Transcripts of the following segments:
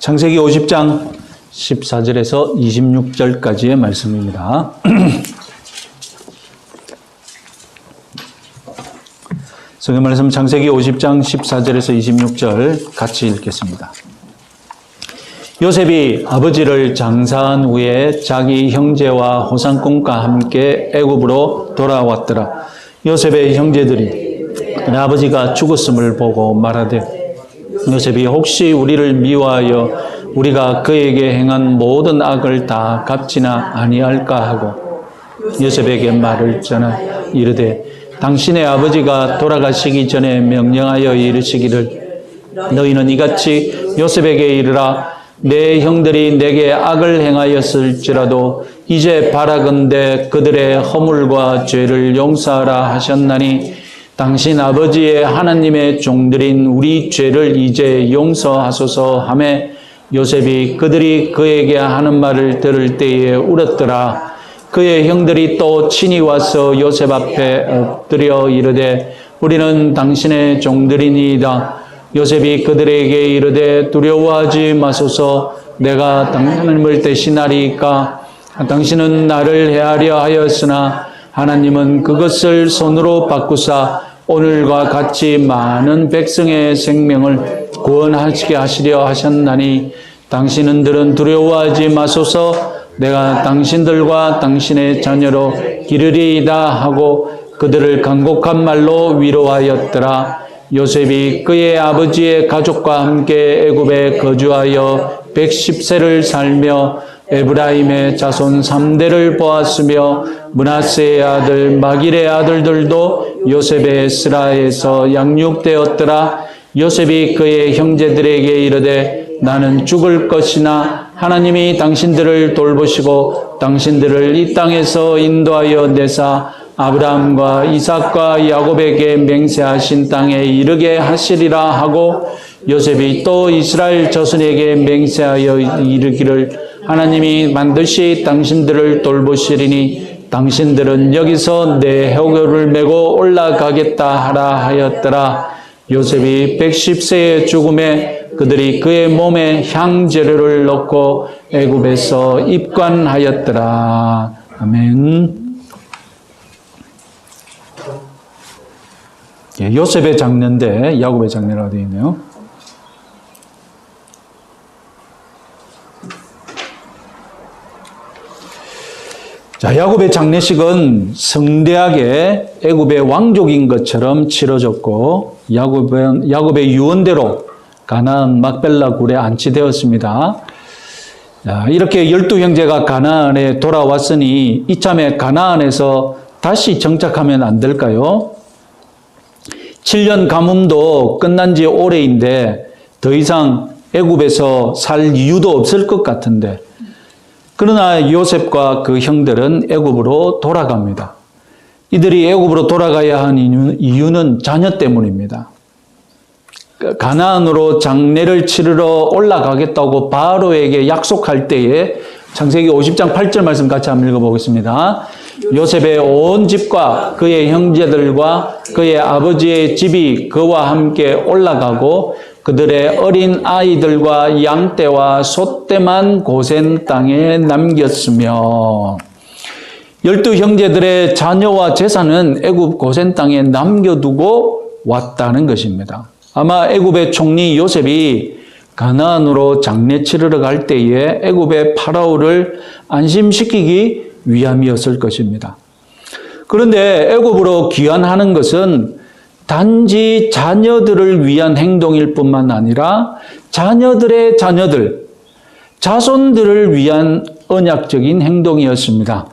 창세기 50장 14절에서 26절까지의 말씀입니다. 성경 말씀 창세기 50장 14절에서 26절 같이 읽겠습니다. 요셉이 아버지를 장사한 후에 자기 형제와 호상공과 함께 애굽으로 돌아왔더라. 요셉의 형제들이 아버지가 죽었음을 보고 말하되 요셉이 혹시 우리를 미워하여 우리가 그에게 행한 모든 악을 다 갚지나 아니할까 하고 요셉에게 말을 전하 이르되 당신의 아버지가 돌아가시기 전에 명령하여 이르시기를 너희는 이같이 요셉에게 이르라 내 형들이 내게 악을 행하였을지라도 이제 바라건대 그들의 허물과 죄를 용서하라 하셨나니 당신 아버지의 하나님의 종들인 우리 죄를 이제 용서하소서 하매 요셉이 그들이 그에게 하는 말을 들을 때에 울었더라. 그의 형들이 또 친히 와서 요셉 앞에 엎드려 이르되 우리는 당신의 종들이니이다. 요셉이 그들에게 이르되 두려워하지 마소서 내가 당신을 대신하리이까 당신은 나를 해하려 하였으나 하나님은 그것을 손으로 바꾸사 오늘과 같이 많은 백성의 생명을 구원하시게 하시려 하셨나니 당신들은 두려워하지 마소서 내가 당신들과 당신의 자녀로 기르리이다 하고 그들을 간곡한 말로 위로하였더라. 요셉이 그의 아버지의 가족과 함께 애굽에 거주하여 110세를 살며 에브라임의 자손 3대를 보았으며 므낫세의 아들 마길의 아들들도 요셉의 스라에서 양육되었더라. 요셉이 그의 형제들에게 이르되 나는 죽을 것이나 하나님이 당신들을 돌보시고 당신들을 이 땅에서 인도하여 내사 아브라함과 이삭과 야곱에게 맹세하신 땅에 이르게 하시리라 하고 요셉이 또 이스라엘 자손에게 맹세하여 이르기를 하나님이 반드시 당신들을 돌보시리니 당신들은 여기서 내 혀를 메고 올라가겠다 하라 하였더라. 요셉이 110세의 죽음에 그들이 그의 몸에 향재료를 넣고 애굽에서 입관하였더라. 아멘. 예, 요셉의 장례인데 야곱의 장례라고 되어 있네요. 자, 야곱의 장례식은 성대하게 애굽의 왕족인 것처럼 치러졌고 야곱의 유언대로 가나안 막벨라 굴에 안치되었습니다. 자, 이렇게 12형제가 가나안에 돌아왔으니 이참에 가나안에서 다시 정착하면 안 될까요? 7년 가뭄도 끝난 지 오래인데 더 이상 애굽에서 살 이유도 없을 것 같은데 그러나 요셉과 그 형들은 애굽으로 돌아갑니다. 이들이 애굽으로 돌아가야 한 이유는 자녀 때문입니다. 가나안으로 장례를 치르러 올라가겠다고 바로에게 약속할 때에 창세기 50장 8절 말씀 같이 한번 읽어보겠습니다. 요셉의 온 집과 그의 형제들과 그의 아버지의 집이 그와 함께 올라가고 그들의 어린 아이들과 양떼와 소떼만 고센 땅에 남겼으며 12형제들의 자녀와 재산은 애굽 고센 땅에 남겨두고 왔다는 것입니다. 아마 애굽의 총리 요셉이 가나안으로 장례 치르러 갈 때에 애굽의 파라오를 안심시키기 위함이었을 것입니다. 그런데 애굽으로 귀환하는 것은 단지 자녀들을 위한 행동일 뿐만 아니라 자녀들의 자녀들, 자손들을 위한 언약적인 행동이었습니다.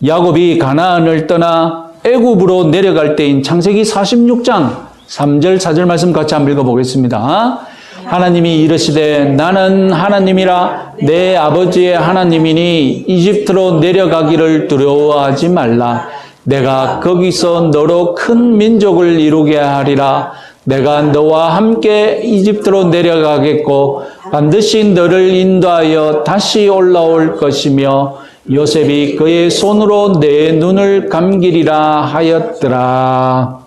야곱이 가나안을 떠나 애굽으로 내려갈 때인 창세기 46장 3절 4절 말씀 같이 한번 읽어보겠습니다. 하나님이 이르시되 나는 하나님이라 내 아버지의 하나님이니 이집트로 내려가기를 두려워하지 말라. 내가 거기서 너로 큰 민족을 이루게 하리라. 내가 너와 함께 이집트로 내려가겠고 반드시 너를 인도하여 다시 올라올 것이며 요셉이 그의 손으로 내 눈을 감기리라 하였더라.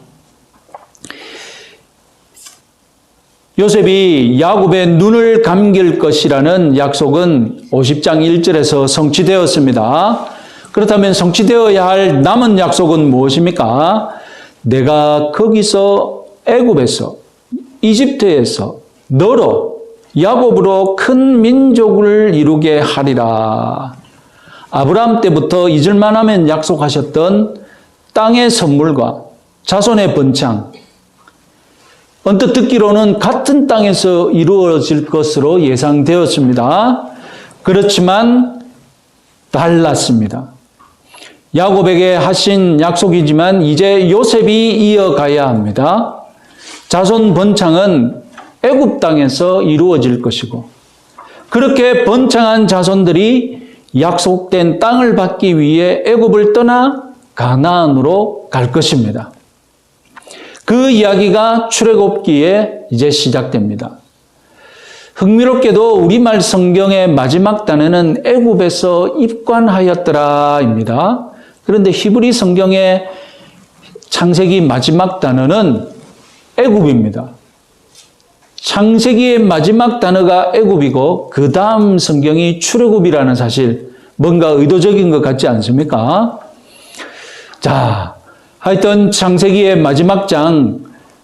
요셉이 야곱의 눈을 감길 것이라는 약속은 50장 1절에서 성취되었습니다. 그렇다면 성취되어야 할 남은 약속은 무엇입니까? 내가 거기서 애굽에서 이집트에서 너로 야곱으로 큰 민족을 이루게 하리라. 아브라함 때부터 잊을만 하면 약속하셨던 땅의 선물과 자손의 번창, 언뜻 듣기로는 같은 땅에서 이루어질 것으로 예상되었습니다. 그렇지만 달랐습니다. 야곱에게 하신 약속이지만 이제 요셉이 이어가야 합니다. 자손 번창은 애굽 땅에서 이루어질 것이고, 그렇게 번창한 자손들이 약속된 땅을 받기 위해 애굽을 떠나 가나안으로 갈 것입니다. 그 이야기가 출애굽기에 이제 시작됩니다. 흥미롭게도 우리말 성경의 마지막 단어는 애굽에서 입관하였더라입니다. 그런데 히브리 성경의 창세기 마지막 단어는 애굽입니다. 창세기의 마지막 단어가 애굽이고 그 다음 성경이 출애굽이라는 사실, 뭔가 의도적인 것 같지 않습니까? 자, 하여튼 창세기의 마지막 장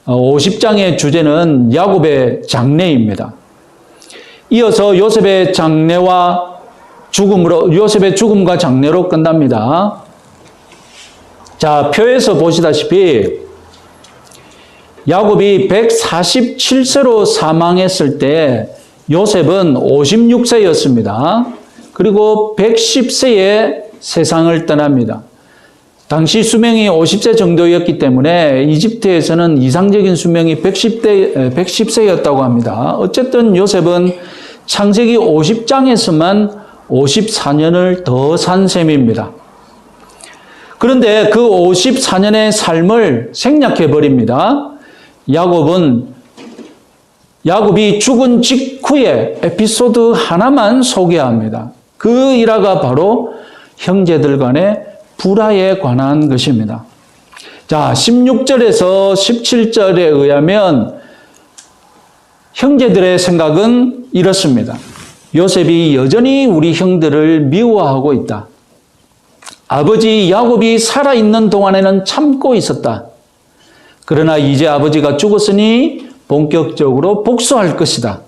50장의 주제는 야곱의 장례입니다. 이어서 요셉의 죽음과 장례로 끝납니다. 자, 표에서 보시다시피 야곱이 147세로 사망했을 때 요셉은 56세였습니다. 그리고 110세에 세상을 떠납니다. 당시 수명이 50세 정도였기 때문에 이집트에서는 이상적인 수명이 110세였다고 합니다. 어쨌든 요셉은 창세기 50장에서만 54년을 더 산 셈입니다. 그런데 그 54년의 삶을 생략해 버립니다. 야곱이 죽은 직후에 에피소드 하나만 소개합니다. 그 일화가 바로 형제들 간의 불화에 관한 것입니다. 자, 16절에서 17절에 의하면 형제들의 생각은 이렇습니다. 요셉이 여전히 우리 형들을 미워하고 있다. 아버지 야곱이 살아있는 동안에는 참고 있었다. 그러나 이제 아버지가 죽었으니 본격적으로 복수할 것이다.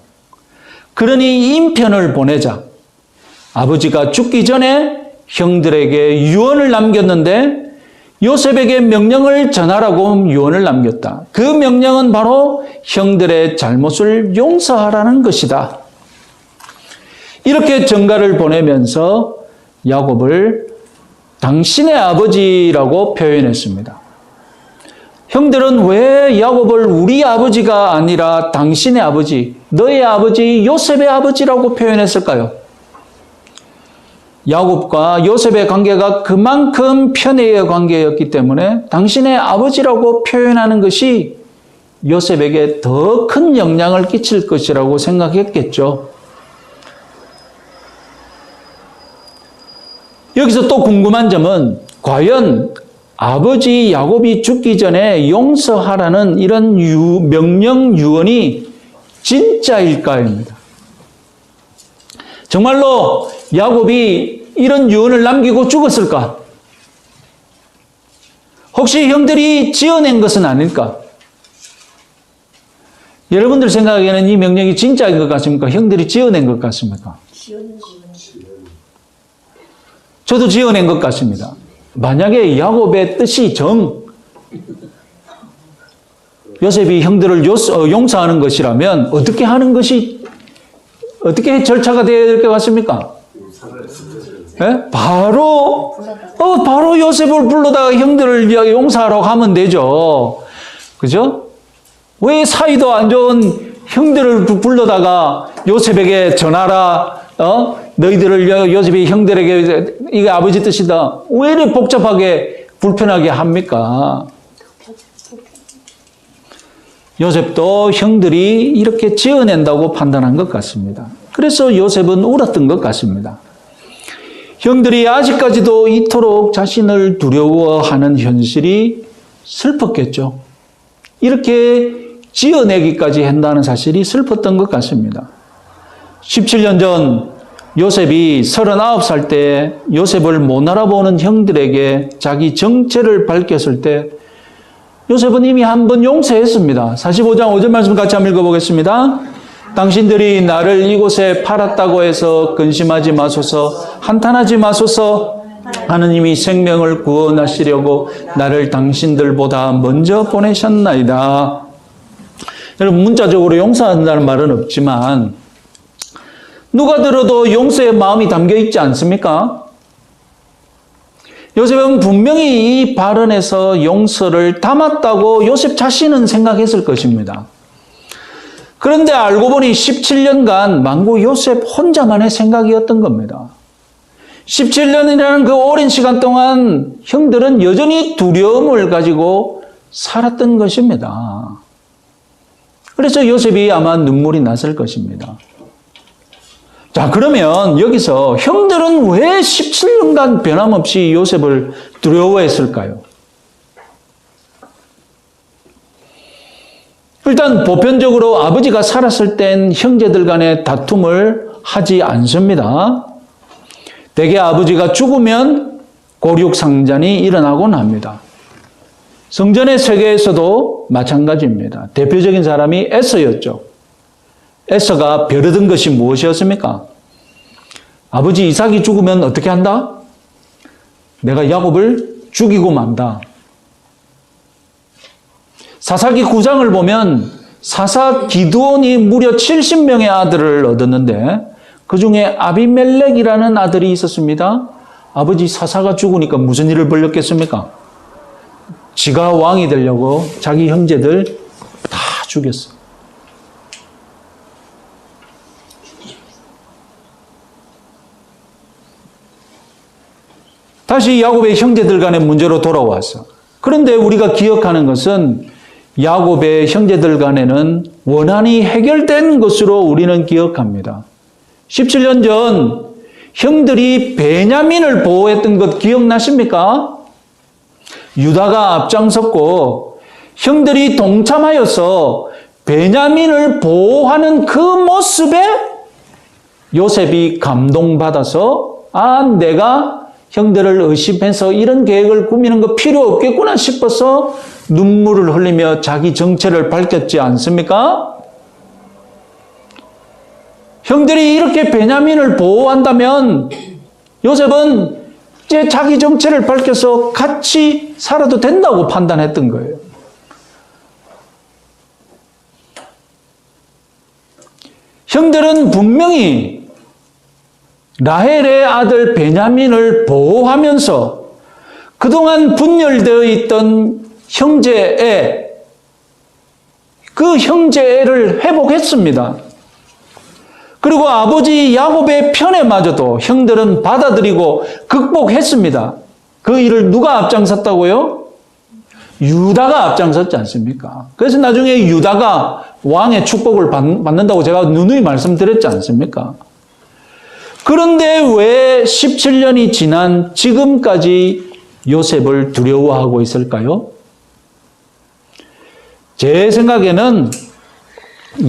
그러니 인편을 보내자. 아버지가 죽기 전에 형들에게 유언을 남겼는데 요셉에게 명령을 전하라고 유언을 남겼다. 그 명령은 바로 형들의 잘못을 용서하라는 것이다. 이렇게 전가를 보내면서 야곱을 당신의 아버지라고 표현했습니다. 형들은 왜 야곱을 우리 아버지가 아니라 당신의 아버지, 너의 아버지, 요셉의 아버지라고 표현했을까요? 야곱과 요셉의 관계가 그만큼 편애의 관계였기 때문에 당신의 아버지라고 표현하는 것이 요셉에게 더 큰 영향을 끼칠 것이라고 생각했겠죠. 여기서 또 궁금한 점은 과연 아버지 야곱이 죽기 전에 용서하라는 이런 명령 유언이 진짜일까입니다. 정말로 야곱이 이런 유언을 남기고 죽었을까? 혹시 형들이 지어낸 것은 아닐까? 여러분들 생각에는 이 명령이 진짜인 것 같습니까? 형들이 지어낸 것 같습니까? 저도 지어낸 것 같습니다. 만약에 야곱의 뜻이 요셉이 형들을 용서하는 것이라면 어떻게 절차가 되어야 될 것 같습니까? 네? 바로 요셉을 불러다가 형들을 용서하라고 하면 되죠. 그죠? 왜 사이도 안 좋은 형들을 불러다가 요셉에게 전하라, 너희들을 요셉이 형들에게 이게 아버지 뜻이다. 왜 이렇게 복잡하게 불편하게 합니까? 요셉도 형들이 이렇게 지어낸다고 판단한 것 같습니다. 그래서 요셉은 울었던 것 같습니다. 형들이 아직까지도 이토록 자신을 두려워하는 현실이 슬펐겠죠. 이렇게 지어내기까지 한다는 사실이 슬펐던 것 같습니다. 17년 전 요셉이 39살 때 요셉을 못 알아보는 형들에게 자기 정체를 밝혔을 때 요셉은 이미 한 번 용서했습니다. 45장 5절 말씀 같이 한번 읽어보겠습니다. 당신들이 나를 이곳에 팔았다고 해서 근심하지 마소서, 한탄하지 마소서. 하느님이 생명을 구원하시려고 나를 당신들보다 먼저 보내셨나이다. 여러분, 문자적으로 용서한다는 말은 없지만 누가 들어도 용서의 마음이 담겨 있지 않습니까? 요셉은 분명히 이 발언에서 용서를 담았다고 요셉 자신은 생각했을 것입니다. 그런데 알고 보니 17년간 망고 요셉 혼자만의 생각이었던 겁니다. 17년이라는 그 오랜 시간 동안 형들은 여전히 두려움을 가지고 살았던 것입니다. 그래서 요셉이 아마 눈물이 났을 것입니다. 자, 그러면 여기서 형들은 왜 17년간 변함없이 요셉을 두려워했을까요? 일단 보편적으로 아버지가 살았을 땐 형제들 간의 다툼을 하지 않습니다. 대개 아버지가 죽으면 고륙상잔이 일어나곤 합니다. 성전의 세계에서도 마찬가지입니다. 대표적인 사람이 에서였죠. 에서가 벼르던 것이 무엇이었습니까? 아버지 이삭이 죽으면 어떻게 한다? 내가 야곱을 죽이고 만다. 사사기 9장을 보면 사사 기드온이 무려 70명의 아들을 얻었는데 그 중에 아비멜렉이라는 아들이 있었습니다. 아버지 사사가 죽으니까 무슨 일을 벌였겠습니까? 지가 왕이 되려고 자기 형제들 다 죽였어. 다시 야곱의 형제들 간의 문제로 돌아왔어. 그런데 우리가 기억하는 것은 야곱의 형제들 간에는 원한이 해결된 것으로 우리는 기억합니다. 17년 전 형들이 베냐민을 보호했던 것 기억나십니까? 유다가 앞장섰고 형들이 동참하여서 베냐민을 보호하는 그 모습에 요셉이 감동받아서 내가 형들을 의심해서 이런 계획을 꾸미는 거 필요 없겠구나 싶어서 눈물을 흘리며 자기 정체를 밝혔지 않습니까? 형들이 이렇게 베냐민을 보호한다면 요셉은 이제 자기 정체를 밝혀서 같이 살아도 된다고 판단했던 거예요. 형들은 분명히 라헬의 아들 베냐민을 보호하면서 그동안 분열되어 있던 형제애, 그 형제애를 회복했습니다. 그리고 아버지 야곱의 편애마저도 형들은 받아들이고 극복했습니다. 그 일을 누가 앞장섰다고요? 유다가 앞장섰지 않습니까? 그래서 나중에 유다가 왕의 축복을 받는다고 제가 누누이 말씀드렸지 않습니까? 그런데 왜 17년이 지난 지금까지 요셉을 두려워하고 있을까요? 제 생각에는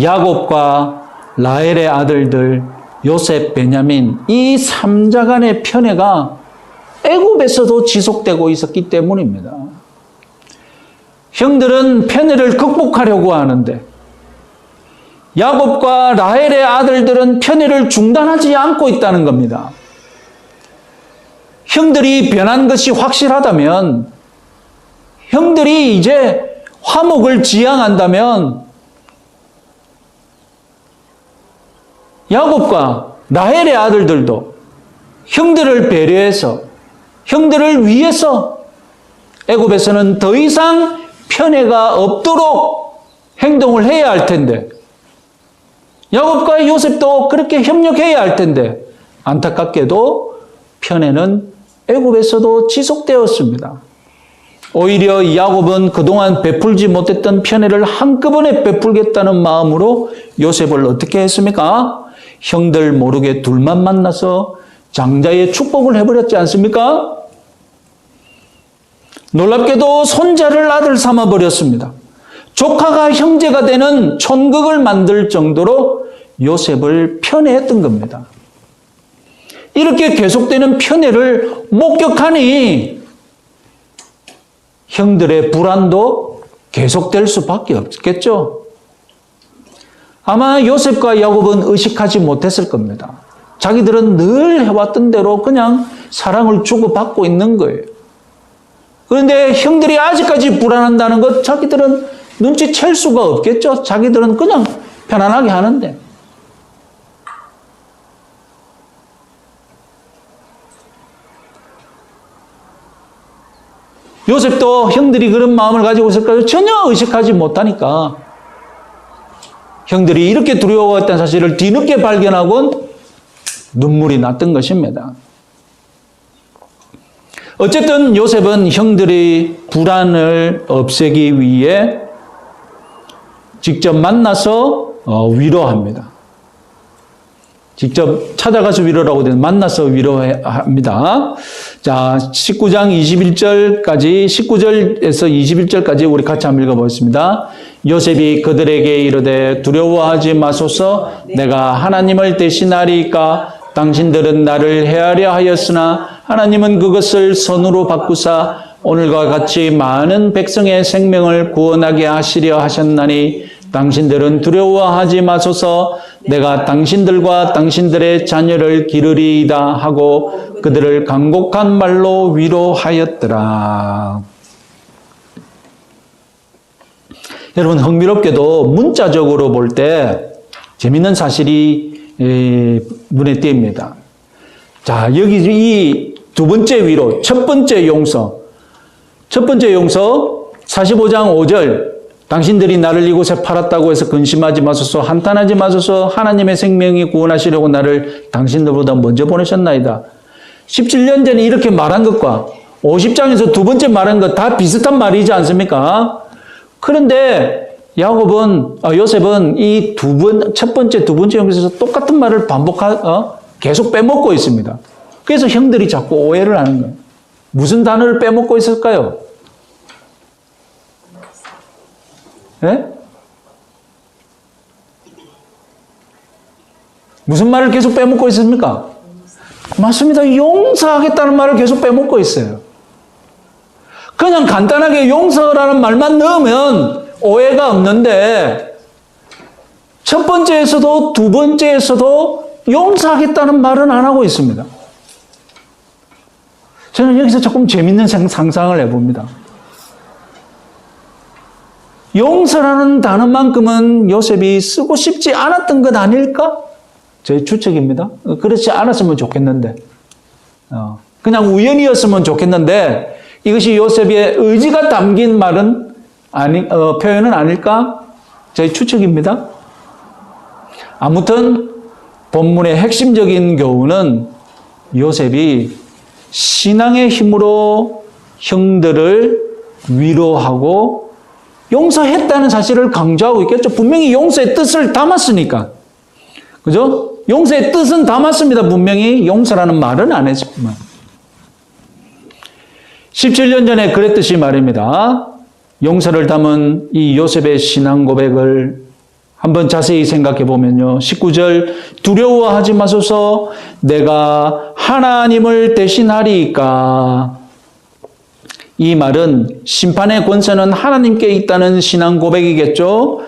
야곱과 라헬의 아들들 요셉, 베냐민 이 3자 간의 편애가 애굽에서도 지속되고 있었기 때문입니다. 형들은 편애를 극복하려고 하는데 야곱과 라헬의 아들들은 편애를 중단하지 않고 있다는 겁니다. 형들이 변한 것이 확실하다면, 형들이 이제 화목을 지향한다면 야곱과 라헬의 아들들도 형들을 배려해서 형들을 위해서 애굽에서는 더 이상 편애가 없도록 행동을 해야 할 텐데, 야곱과 요셉도 그렇게 협력해야 할 텐데 안타깝게도 편애는 애굽에서도 지속되었습니다. 오히려 야곱은 그동안 베풀지 못했던 편애를 한꺼번에 베풀겠다는 마음으로 요셉을 어떻게 했습니까? 형들 모르게 둘만 만나서 장자의 축복을 해버렸지 않습니까? 놀랍게도 손자를 아들 삼아버렸습니다. 조카가 형제가 되는 촌극을 만들 정도로 요셉을 편애했던 겁니다. 이렇게 계속되는 편애를 목격하니 형들의 불안도 계속될 수밖에 없겠죠. 아마 요셉과 야곱은 의식하지 못했을 겁니다. 자기들은 늘 해왔던 대로 그냥 사랑을 주고받고 있는 거예요. 그런데 형들이 아직까지 불안한다는 것 자기들은 눈치챌 수가 없겠죠. 자기들은 그냥 편안하게 하는데. 요셉도 형들이 그런 마음을 가지고 있을까요? 전혀 의식하지 못하니까 형들이 이렇게 두려워했다는 사실을 뒤늦게 발견하곤 눈물이 났던 것입니다. 어쨌든 요셉은 형들의 불안을 없애기 위해 직접 만나서 위로합니다. 직접 찾아가서 위로라고 되는 만나서 위로합니다. 자, 19장 21절까지 19절에서 21절까지 우리 같이 한번 읽어보겠습니다. 요셉이 그들에게 이르되 두려워하지 마소서 내가 하나님을 대신하리이까 당신들은 나를 해하려 하였으나 하나님은 그것을 선으로 바꾸사 오늘과 같이 많은 백성의 생명을 구원하게 하시려 하셨나니 당신들은 두려워하지 마소서 내가 당신들과 당신들의 자녀를 기르리이다 하고 그들을 간곡한 말로 위로하였더라. 여러분 흥미롭게도 문자적으로 볼 때 재밌는 사실이 눈에 띕니다. 자, 여기 이 두 번째 위로, 첫 번째 용서. 첫 번째 용서 45장 5절 당신들이 나를 이곳에 팔았다고 해서 근심하지 마소서 한탄하지 마소서 하나님의 생명이 구원하시려고 나를 당신들보다 먼저 보내셨나이다. 17년 전에 이렇게 말한 것과 50장에서 두 번째 말한 것 다 비슷한 말이지 않습니까? 그런데 요셉은 이 첫 번째, 두 번째 용서에서 똑같은 말을 계속 빼먹고 있습니다. 그래서 형들이 자꾸 오해를 하는 거예요. 무슨 단어를 빼먹고 있을까요? 네? 무슨 말을 계속 빼먹고 있습니까? 맞습니다. 용서하겠다는 말을 계속 빼먹고 있어요. 그냥 간단하게 용서라는 말만 넣으면 오해가 없는데 첫 번째에서도 두 번째에서도 용서하겠다는 말은 안 하고 있습니다. 저는 여기서 조금 재밌는 상상을 해봅니다. 용서라는 단어만큼은 요셉이 쓰고 싶지 않았던 것 아닐까? 제 추측입니다. 그렇지 않았으면 좋겠는데 그냥 우연이었으면 좋겠는데 이것이 요셉의 의지가 담긴 말은 표현은 아닐까? 제 추측입니다. 아무튼 본문의 핵심적인 교훈은 요셉이 신앙의 힘으로 형들을 위로하고 용서했다는 사실을 강조하고 있겠죠. 분명히 용서의 뜻을 담았으니까. 그죠? 용서의 뜻은 담았습니다. 분명히 용서라는 말은 안 했지만. 17년 전에 그랬듯이 말입니다. 용서를 담은 이 요셉의 신앙 고백을 한번 자세히 생각해 보면요. 19절 두려워하지 마소서 내가 하나님을 대신하리이까. 이 말은 심판의 권세는 하나님께 있다는 신앙 고백이겠죠.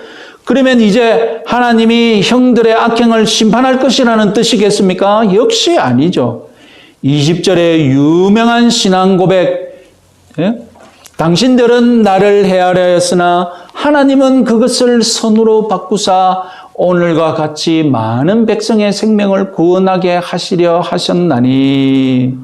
그러면 이제 하나님이 형들의 악행을 심판할 것이라는 뜻이겠습니까? 역시 아니죠. 20절의 유명한 신앙 고백. 당신들은 나를 해하려 했으나 하나님은 그것을 선으로 바꾸사 오늘과 같이 많은 백성의 생명을 구원하게 하시려 하셨나니